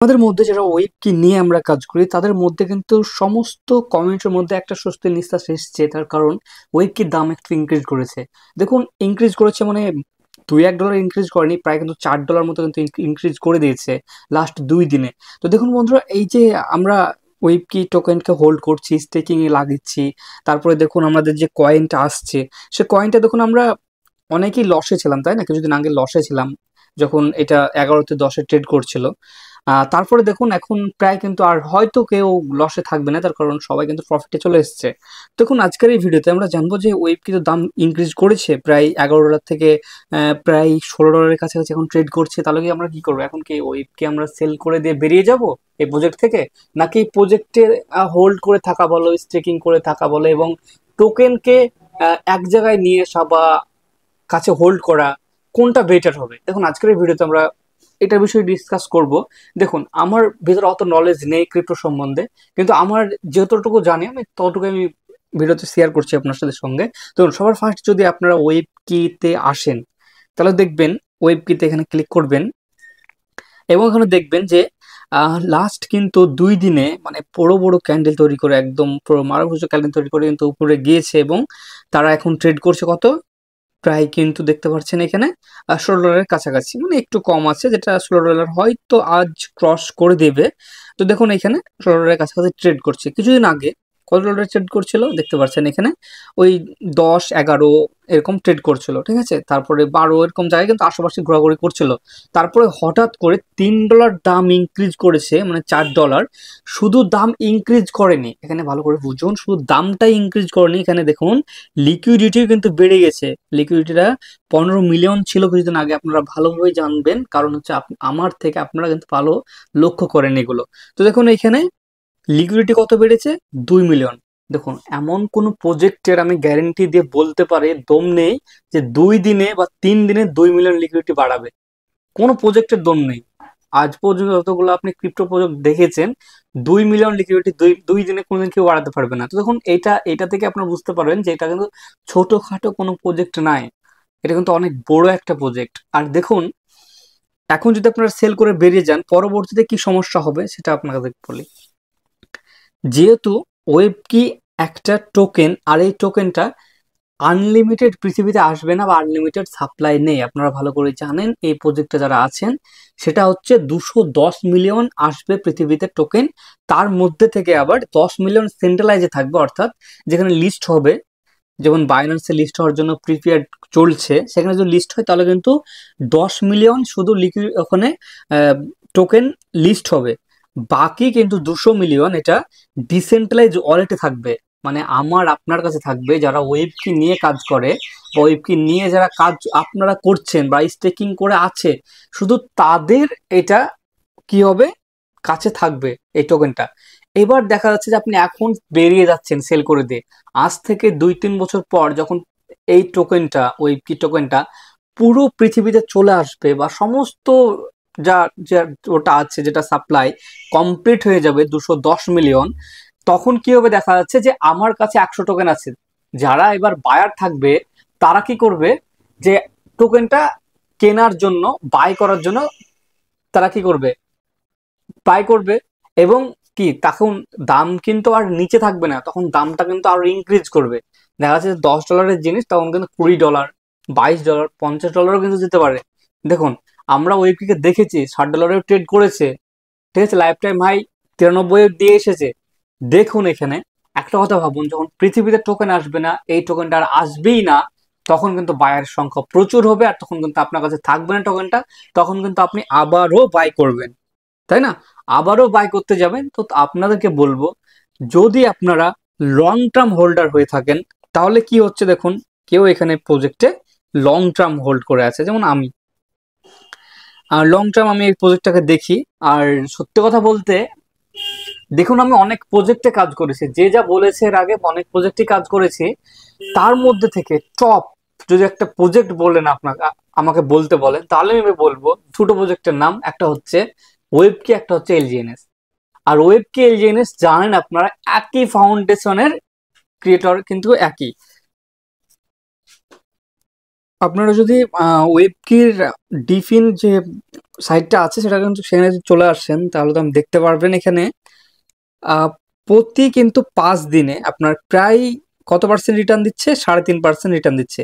আমাদের মধ্যে যারা ওয়েব কি নিয়ে আমরা কাজ করি তাদের মধ্যে কিন্তু সমস্ত কমেন্টের মধ্যে একটা স্বস্তির নিঃশ্বাস এসছে। তার কারণ ওয়েব কির দাম একটু ইনক্রিজ করেছে। দেখুন ইনক্রিজ করেছে মানে $2-1 ইনক্রিজ করেনি, প্রায় কিন্তু $4 মতো কিন্তু ইনক্রিজ করে দিয়েছে লাস্ট 2 দিনে। তো দেখুন বন্ধুরা, এই যে আমরা ওয়েব কি টোকেনকে হোল্ড করছি, স্টেকিং এ লাগিয়েছি, তারপরে দেখুন আমাদের যে কয়েনটা আসছে সে কয়েনটা দেখুন আমরা অনেকেই লসে ছিলাম, তাই না? কিছুদিন আগে লসে ছিলাম যখন এটা 11-10 ট্রেড করছিল। তারপরে দেখুন এখন প্রায় কিন্তু আর হয়তো কেউ লসে থাকবে না, তার কারণ সবাই কিন্তু প্রফিটে চলে এসছে। দেখুন আজকের এই ভিডিওতে আমরা জানবো যে ওয়েব কিন্তু দাম ইনক্রিজ করেছে প্রায় $11 থেকে প্রায় $16 কাছাকাছি এখন ট্রেড করছে। তাহলে কি আমরা কি করবো? এখন কি ওয়েবকে আমরা সেল করে দিয়ে বেরিয়ে যাব এই প্রজেক্ট থেকে, নাকি প্রজেক্টে হোল্ড করে থাকা বলো, স্টেকিং করে থাকা বলো এবং টোকেনকে এক জায়গায় নিয়ে আসা বা কাছে হোল্ড করা, কোনটা বেটার হবে? দেখুন আজকের এই ভিডিওতে আমরা এটার বিষয়ে ডিসকাস করব। দেখুন আমার ভিতরে অত নলেজ নেই ক্রিপ্টো সম্বন্ধে, কিন্তু আমার যতটুকু জানি আমি ততটুকু আমি ভিডিওতে শেয়ার করছি আপনার সাথে সঙ্গে। তো সবার ফার্স্ট যদি আপনারা ওয়েব কিতে আসেন তাহলে দেখবেন ওয়েব কিতে এখানে ক্লিক করবেন এবং এখানে দেখবেন যে লাস্ট কিন্তু 2 দিনে মানে বড় বড় ক্যান্ডেল তৈরি করে, একদম পুরো মারভুজ ক্যান্ডেল তৈরি করে কিন্তু উপরে গিয়েছে এবং তারা এখন ট্রেড করছে কত, প্রায় কিন্তু দেখতে পাচ্ছেন এখানে $16 কাছাকাছি, মানে একটু কম আছে, যেটা $16 হয়তো আজ ক্রস করে দেবে। তো দেখুন এখানে $16 কাছাকাছি ট্রেড করছে। কিছুদিন আগে কত ডলার ট্রেড করছিল দেখতে পাচ্ছেন এখানে, ওই 10-11 এরকম ট্রেড করছিল, ঠিক আছে? তারপরে 12 এরকম জায়গায় কিন্তু আশেপাশে ঘোরাঘুরি করছিল। তারপরে হঠাৎ করে $3 দাম ইনক্রিজ করেছে, মানে $4। শুধু দাম ইনক্রিজ করেনি, এখানে ভালো করে বুঝুন, শুধু দামটাই ইনক্রিজ করেনি, এখানে দেখুন লিকুইডিটিও কিন্তু বেড়ে গেছে। লিকুইডিটিটা 15 মিলিয়ন ছিল কিছুদিন আগে, আপনারা ভালোভাবে জানবেন, কারণ হচ্ছে আমার থেকে আপনারা কিন্তু ভালো লক্ষ্য করেন এগুলো। তো দেখুন এখানে লিকুইডিটি কত বেড়েছে, 2 মিলিয়ন। দেখুন এমন কোন প্রজেক্টের আমি গ্যারেন্টি দিয়ে বলতে পারি দম নেই যে 2 দিনে বা 3 দিনে 2 মিলিয়ন লিকুইডিটি বাড়াবে, কোনো প্রজেক্টের দম নেই। আজ পর্যন্ত যতগুলো আপনি ক্রিপ্টো প্রজেক্ট দেখেছেন, 2 মিলিয়ন লিকুইডিটি দুই দুই দিনে কোনোদিন কেউ বাড়াতে পারবে না। তো দেখুন এটা থেকে আপনারা বুঝতে পারবেন যে এটা কিন্তু ছোটখাটো কোনো প্রজেক্ট নাই, এটা কিন্তু অনেক বড় একটা প্রজেক্ট। আর দেখুন এখন যদি আপনারা সেল করে বেরিয়ে যান, পরবর্তীতে কি সমস্যা হবে সেটা আপনাদের বলি। যেহেতু ওয়েব কি একটা টোকেন, আর এই টোকেনটা আনলিমিটেড পৃথিবীতে আসবে না বা আনলিমিটেড সাপ্লাই নেই, আপনারা ভালো করে জানেন। এই প্রজেক্টে যারা আছেন সেটা হচ্ছে 210 মিলিয়ন আসবে পৃথিবীতে টোকেন, তার মধ্যে থেকে আবার 10 মিলিয়ন সেন্ট্রালাইজে থাকবে, অর্থাৎ যেখানে লিস্ট হবে, যেমন বাইন্যান্সে লিস্ট হওয়ার জন্য প্রিপেয়ার চলছে, সেখানে যদি লিস্ট হয় তাহলে কিন্তু 10 মিলিয়ন শুধু লিকুইড ওখানে টোকেন লিস্ট হবে। বাকি কিন্তু 200 মিলিয়ন এটা ডিসেন্ট্রালাইজ ওয়ালেটে থাকবে, মানে আমার আপনার কাছে থাকবে। যারা ওয়েব কি নিয়ে কাজ করে বা ওয়েব কি নিয়ে যারা কাজ আপনারা করছেন বা স্টেকিং করে আছে, শুধু তাদের এটা কি হবে, কাছে থাকবে এই টোকেনটা। এবার দেখা যাচ্ছে যে আপনি এখন বেরিয়ে যাচ্ছেন সেল করে দিয়ে, আজ থেকে 2-3 বছর পর যখন এই টোকেনটা, ওই কি টোকেনটা পুরো পৃথিবীতে চলে আসবে বা সমস্ত যা যা ওটা আছে, যেটা সাপ্লাই কমপ্লিট হয়ে যাবে 210 মিলিয়ন, তখন কি হবে, দেখা যাচ্ছে যে আমার কাছে 100 টোকেন আছে। যারা এবার বায়ার থাকবে তারা কি করবে, যে টোকেনটা কেনার জন্য, বাই করার জন্য তারা কি করবে, বাই করবে। এবং কি তখন দাম কিন্তু আর নিচে থাকবে না, তখন দামটা কিন্তু আরো ইনক্রিজ করবে। দেখা যাচ্ছে $10 জিনিস তখন কিন্তু $20, $22, $50 কিন্তু যেতে পারে। দেখুন আমরা ওয়েবকিকে দেখেছি $60 ট্রেড করেছে, ঠিক আছে, লাইফ টাইম হাই 93 দিয়ে এসেছে। দেখুন এখানে একটা কথা ভাবুন, যখন পৃথিবীতে টোকেন আসবে না, এই টোকেনটা আর আসবেই না, তখন কিন্তু বায়ার সংখ্যা প্রচুর হবে, আর তখন কিন্তু আপনার কাছে থাকবে না টোকেনটা, তখন কিন্তু আপনি আবারও বাই করবেন, তাই না? আবারও বাই করতে যাবেন। তো আপনাদেরকে বলবো, যদি আপনারা লং টার্ম হোল্ডার হয়ে থাকেন তাহলে কি হচ্ছে দেখুন, কেউ এখানে প্রজেক্টে লং টার্ম হোল্ড করে আছে, যেমন আমি লং টার্ম আমি এই প্রজেক্টটাকে দেখি। আর সত্যি কথা বলতে দেখুন আমি অনেক প্রজেক্টে কাজ করেছি, যে যা বলেছে এর আগে অনেক প্রজেক্টে কাজ করেছি, তার মধ্যে থেকে টপ যদি একটা প্রজেক্ট বলেন আপনাকে, আমাকে বলতে বলেন, তাহলে আমি বলবো দুটো প্রজেক্টের নাম, একটা হচ্ছে ওয়েবকি, একটা হচ্ছে এলজিএনএস। আর ওয়েবকি এলজিএনএস জানেন আপনারা একই ফাউন্ডেশনের ক্রিয়েটর, কিন্তু একই। আপনারা যদি ওয়েবকির ডিফিন যে সাইটটা আছে সেটা কিন্তু সেখানে যদি চলে আসেন তাহলে তো আপনি দেখতে পারবেন এখানে আহ, প্রতি কিন্তু 5 দিনে আপনার প্রায় কত পার্সেন্ট রিটার্ন দিচ্ছে, 3.5% রিটার্ন দিচ্ছে।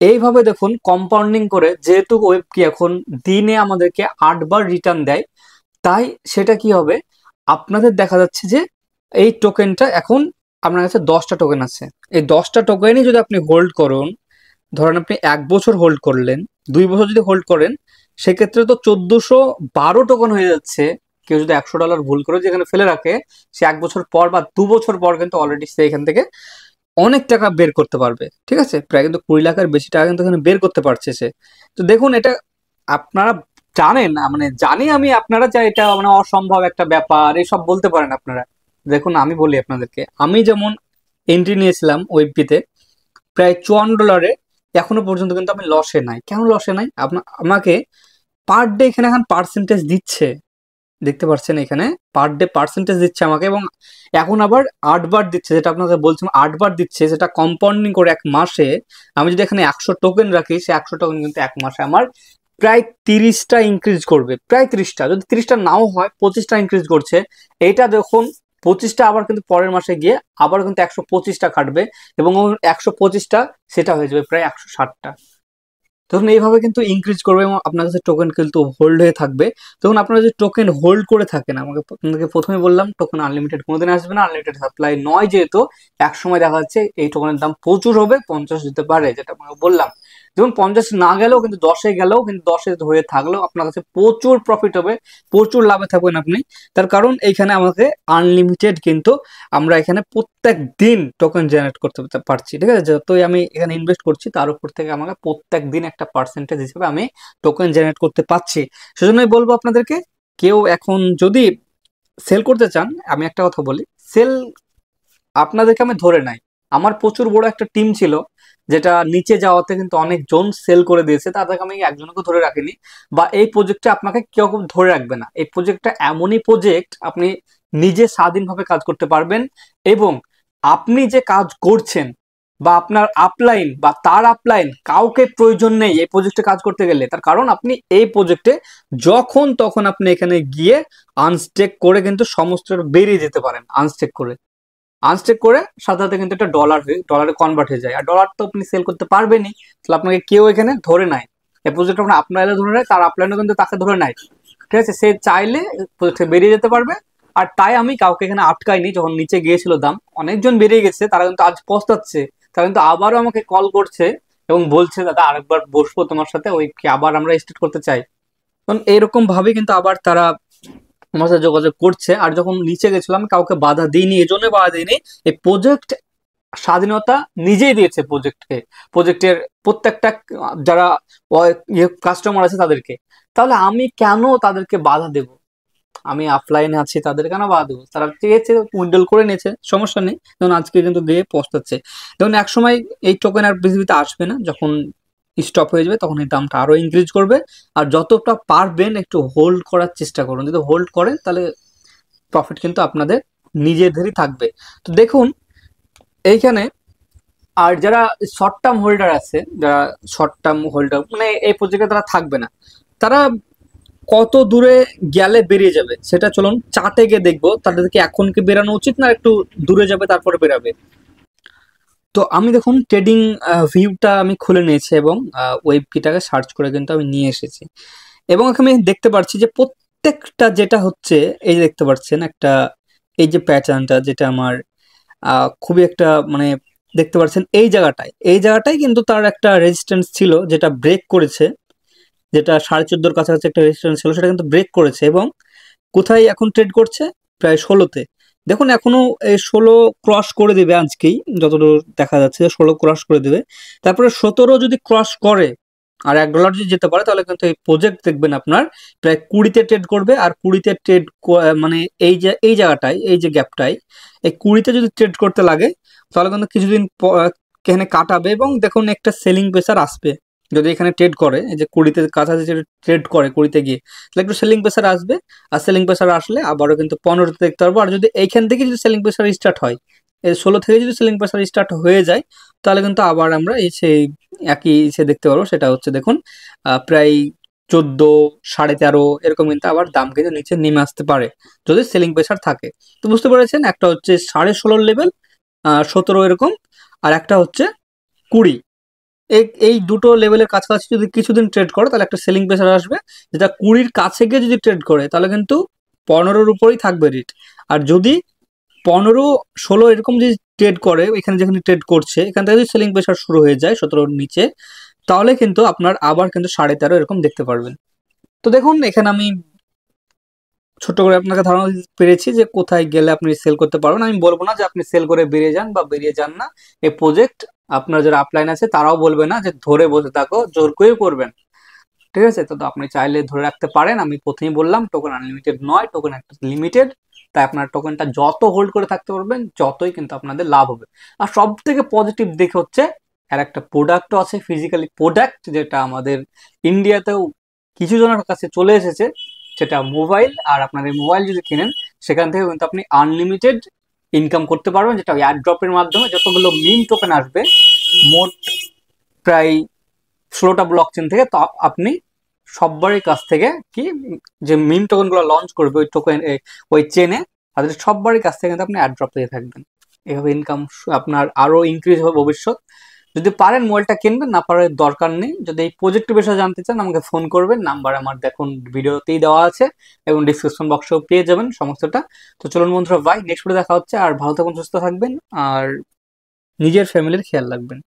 এইভাবে দেখুন কম্পাউন্ডিং করে, যেহেতু ওয়েবকি এখন দিনে আমাদেরকে 8 বার রিটার্ন দেয়, তাই সেটা কি হবে, আপনাদের দেখা যাচ্ছে যে এই টোকেনটা এখন আপনার কাছে 10টা টোকেন আছে। এই 10টা টোকেনই যদি আপনি হোল্ড করুন, ধরেন আপনি 1 বছর হোল্ড করলেন, 2 বছর যদি হোল্ড করেন, সেক্ষেত্রে তো 1412 টোকন হয়ে যাচ্ছে। কেউ যদি $100 ভুল করে যেখানে ফেলে রাখে, সে 1 বছর পর বা 2 বছর পর কিন্তু অলরেডি সে এখান থেকে অনেক টাকা বের করতে পারবে। ঠিক আছে, প্রায় কিন্তু 20 লাখের বেশি টাকা কিন্তু এখানে বের করতে পারছে সে। তো দেখুন এটা আপনারা জানেন না, মানে জানি আমি, আপনারা যা এটা মানে অসম্ভব একটা ব্যাপার এসব বলতে পারেন আপনারা। দেখুন আমি বলি আপনাদেরকে, আমি যেমন এন্ট্রি নিয়েছিলাম ওয়েবপিতে প্রায় $54, এখনো পর্যন্ত কিন্তু আমি লসে নাই। কেন লসে নাই? আমাকে পার ডে এখানে এখন পার্সেন্টেজ দিচ্ছে, দেখতে পাচ্ছেন এখানে পার ডে পার্সেন্টেজ দিচ্ছে আমাকে, এবং এখন আবার 8 বার দিচ্ছে, যেটা আপনাকে বলছিলাম 8 বার দিচ্ছে, সেটা কম্পাউন্ডিং করে 1 মাসে আমি যদি এখানে 100 টোকেন রাখি, সে 100 টোকেন কিন্তু 1 মাসে আমার প্রায় 30টা ইনক্রিজ করবে, প্রায় 30টা, যদি 30টা নাও হয় 25টা ইনক্রিজ করছে। এইটা দেখুন 25টা আবার কিন্তু পরের মাসে গিয়ে আবার কিন্তু 125টা কাটবে, এবং 125টা সেটা হয়ে যাবে প্রায় 160টা। তখন এইভাবে কিন্তু ইনক্রিজ করবে এবং আপনার কাছে টোকেন কিন্তু হোল্ড হয়ে থাকবে। তখন আপনারা যদি টোকেন হোল্ড করে থাকেন, আপনাকে প্রথমে বললাম টোকেন আনলিমিটেড কোনোদিন আসবে না, আনলিমিটেড সাপ্লাই নয়, যেহেতু এক সময় দেখা যাচ্ছে এই টোকেনের দাম প্রচুর হবে, 50 দিতে পারে, যেটা আপনাকে বললাম। যেমন 50 না গেলেও কিন্তু 10-এ গেলেও কিন্তু 10-এ হয়ে থাকলেও আপনার কাছে প্রচুর প্রফিট হবে, প্রচুর লাভে থাকবেন আপনি। তার কারণ এইখানে আমাকে আনলিমিটেড কিন্তু আমরা এখানে প্রত্যেক দিন টোকেন জেনারেট করতে পারছি। ঠিক আছে, যতই আমি এখানে ইনভেস্ট করছি তার উপর থেকে আমাকে প্রত্যেক দিন একটা পার্সেন্টেজ হিসেবে আমি টোকেন জেনারেট করতে পারছি। সেজন্যই বলবো আপনাদেরকে, কেউ এখন যদি সেল করতে চান, আমি একটা কথা বলি, সেল আপনাদেরকে আমি ধরে নাই, আমার প্রচুর বড় একটা টিম ছিল, যেটা নিচে যাওয়াতে কিন্তু অনেকজন সেল করে দিয়েছে, তাদেরকে আমি একজনকে ধরে রাখিনি। বা এই প্রজেক্টে আপনাকে কেউ ধরে রাখবে না, এই প্রজেক্টটা এমনই প্রজেক্ট আপনি নিজে স্বাধীনভাবে কাজ করতে পারবেন, এবং আপনি যে কাজ করছেন বা আপনার আপলাইন বা তার আপলাইন কাউকে প্রয়োজন নেই এই প্রজেক্টে কাজ করতে গেলে। তার কারণ আপনি এই প্রজেক্টে যখন তখন আপনি এখানে গিয়ে আনস্টেক করে কিন্তু সমস্ত বেরিয়ে যেতে পারেন। আনস্টেক করে সাথে সাথে কিন্তু একটা ডলারে কনভার্ট হয়ে যায়, আর ডলার তো আপনি সেল করতে পারবেনই। তাহলে আপনাকে কেউ এখানে ধরে নাই, এই প্রজেক্ট আপনার আপলাইনে ধরে নেয়, তার আপলাইনে কিন্তু তাকে ধরে নাই। ঠিক আছে, সে চাইলে প্রজেক্ট থেকে বেরিয়ে যেতে পারবে। আর তাই আমি কাউকে এখানে আটকাইনি, যখন নিচে গিয়েছিল দাম, অনেকজন বেরিয়ে গেছে, তারা কিন্তু আজ পস্তাচ্ছে। তারা কিন্তু আবারও আমাকে কল করছে এবং বলছে দাদা আরেকবার বসবো তোমার সাথে, ওই কি আবার আমরা স্টার্ট করতে চাই। কারণ এরকম ভাবে কিন্তু আবার তারা আমার সাথে যোগাযোগ করছে। আর যখন নিচে গেছিলাম কাউকে বাধা দিইনি, এই জন্য বাধা দিইনি, এই প্রজেক্ট স্বাধীনতা নিজেই দিয়েছে প্রজেক্টকে, প্রজেক্টের প্রত্যেকটা যারা কাস্টমার আছে তাদেরকে। তাহলে আমি কেন তাদেরকে বাধা দেব? আমি অফলাইনে আছি, তাদের কেন বাধা দেবো? তারা চেয়েছে উইথড্রল করে নিয়েছে, সমস্যা নেই। যেমন আজকে কিন্তু দিয়ে পৌঁছাচ্ছে। যেমন এক সময় এই টোকেন আর পৃথিবীতে আসবে না, যখন স্টপ হয়ে যাবে তখন এই দামটা আরো ইনক্রিজ করবে। আর যতটা পারবেন একটু হোল্ড করার চেষ্টা করুন, যদি হোল্ড করেন তাহলে প্রফিট কিন্তু আপনাদের নিজেদেরই থাকবে। তো দেখুন এইখানে, আর যারা শর্ট টার্ম হোল্ডার আছে, যারা শর্ট টার্ম হোল্ডার মানে এই প্রজেক্টে তারা থাকবে না, তারা কত দূরে গেলে বেরিয়ে যাবে সেটা চলুন চার্টে গিয়ে দেখবো। তাদেরকে এখন কি বেরানো উচিত না একটু দূরে যাবে তারপরে বেরাবে? তো আমি দেখুন ট্রেডিং ভিউটা আমি খুলে নিয়েছি এবং ওয়েব কিটাকে সার্চ করে কিন্তু আমি নিয়ে এসেছি, এবং এখানে আমি দেখতে পাচ্ছি যে প্রত্যেকটা যেটা হচ্ছে, এই যে দেখতে পাচ্ছেন একটা, এই যে প্যাটার্নটা যেটা আমার খুবই একটা মানে দেখতে পাচ্ছেন এই জায়গাটায় কিন্তু তার একটা রেজিস্ট্যান্স ছিল, যেটা ব্রেক করেছে, যেটা 14.5-র কাছাকাছি একটা রেজিস্ট্যান্স ছিল, সেটা কিন্তু ব্রেক করেছে। এবং কোথায় এখন ট্রেড করছে? প্রায় 16-তে। দেখুন এখনো এই 16 ক্রস করে দিবে আজকেই, যতদূর দেখা যাচ্ছে 16 ক্রস করে দিবে। তারপরে 17 যদি ক্রস করে আর $1 যদি যেতে পারে, তাহলে কিন্তু এই প্রজেক্ট দেখবেন আপনার প্রায় 20-তে ট্রেড করবে। আর 20-তে ট্রেড মানে এই জায়গাটায়, এই যে গ্যাপটায়, এই 20-তে যদি ট্রেড করতে লাগে তাহলে কিন্তু কিছুদিন এখানে কাটাবে, এবং দেখুন একটা সেলিং প্রেসার আসবে। যদি এখানে ট্রেড করে, এই যে 20-তে কাছাকাছি ট্রেড করে 20-তে গিয়ে, তাহলে একটু সেলিং প্রেসার আসবে। আর সেলিং প্রেসার আসলে আবারও কিন্তু 15-তে দেখতে পারবো। আর যদি এইখান থেকে যদি সেলিং প্রেসার স্টার্ট হয়, এই 16 থেকে যদি সেলিং প্রেসার স্টার্ট হয়ে যায়, তাহলে কিন্তু আবার আমরা এই সেই একই সে দেখতে পারবো। সেটা হচ্ছে দেখুন প্রায় 14, 13.5 এরকম কিন্তু আবার দাম কিন্তু নিচে নেমে আসতে পারে যদি সেলিং প্রেসার থাকে। তো বুঝতে পেরেছেন, একটা হচ্ছে 16.5 লেভেল, 17 এরকম, আর একটা হচ্ছে 20। এই দুটো লেভেলের কাছাকাছি যদি কিছুদিন ট্রেড করে তাহলে একটা সেলিং প্রেসার আসবে, যেটা 20-র কাছে গিয়ে যদি ট্রেড করে তাহলে কিন্তু 15-র উপরেই থাকবে রেট। আর যদি 15, 16 এরকম যদি ট্রেড করে, এখানে যেখানে ট্রেড করছে এখান থেকে যদি সেলিং প্রেসার শুরু হয়ে যায় 17-র নিচে, তাহলে কিন্তু আপনার আবার কিন্তু 13.5 এরকম দেখতে পারবেন। তো দেখুন এখানে আমি ছোট করে আপনাকে ধারণা দিতে পেরেছি যে কোথায় গেলে আপনি সেল করতে পারবেন। আমি বলবো না যে আপনি সেল করে বেরিয়ে যান বা বেরিয়ে যান না। এই প্রজেক্ট আপনার যারা আপলাইন আছে তারাও বলবে না যে ধরে বসে থাকো, জোর করেও করবেন। ঠিক আছে? তো আপনি চাইলে ধরে রাখতে পারেন। আমি প্রথমেই বললাম টোকেন আনলিমিটেড নয়, টোকেন একটা লিমিটেড। তাই আপনার টোকেনটা যত হোল্ড করে থাকতে পারবেন যতই কিন্তু আপনাদের লাভ হবে। আর সব থেকে পজিটিভ দিক হচ্ছে এর একটা প্রোডাক্টও আছে, ফিজিক্যালি প্রোডাক্ট, যেটা আমাদের ইন্ডিয়াতেও কিছু জনের কাছে চলে এসেছে। সেটা মোবাইল, আর আপনার এই মোবাইল যদি কেনেন সেখান থেকে কিন্তু আপনি আনলিমিটেড ইনকাম করতে পারবেন, যেটা এয়ার ড্রপের মাধ্যমে যতগুলো মিম টোকেন আসবে, মোট প্রায় 16টা ব্লক চেন থেকে, তো আপনি সবারই কাছ থেকে কি যে মিম টোকেন গুলো লঞ্চ করবে ওই টোকেন ওই চেনে, তাদের সবারই কাছ থেকে কিন্তু আপনি অ্যাড্রপ পেয়ে থাকবেন। এভাবে ইনকাম আপনার আরো ইনক্রিজ হবে ভবিষ্যৎ। যদি পারেন মোবাইলটা কিনবেন, না পারার দরকার নেই। যদি এই প্রজেক্টের বিষয়ে জানতে চান আমাকে ফোন করবেন, নাম্বার আমার দেখুন ভিডিওতেই দেওয়া আছে এবং ডিসক্রিপশন বক্সেও পেয়ে যাবেন সমস্তটা। তো চলুন বন্ধুরা, বাই, নেক্সট ভিডিও দেখা হচ্ছে। আর ভালো থাকুন, সুস্থ থাকবেন, আর নিজের ফ্যামিলির খেয়াল রাখবেন।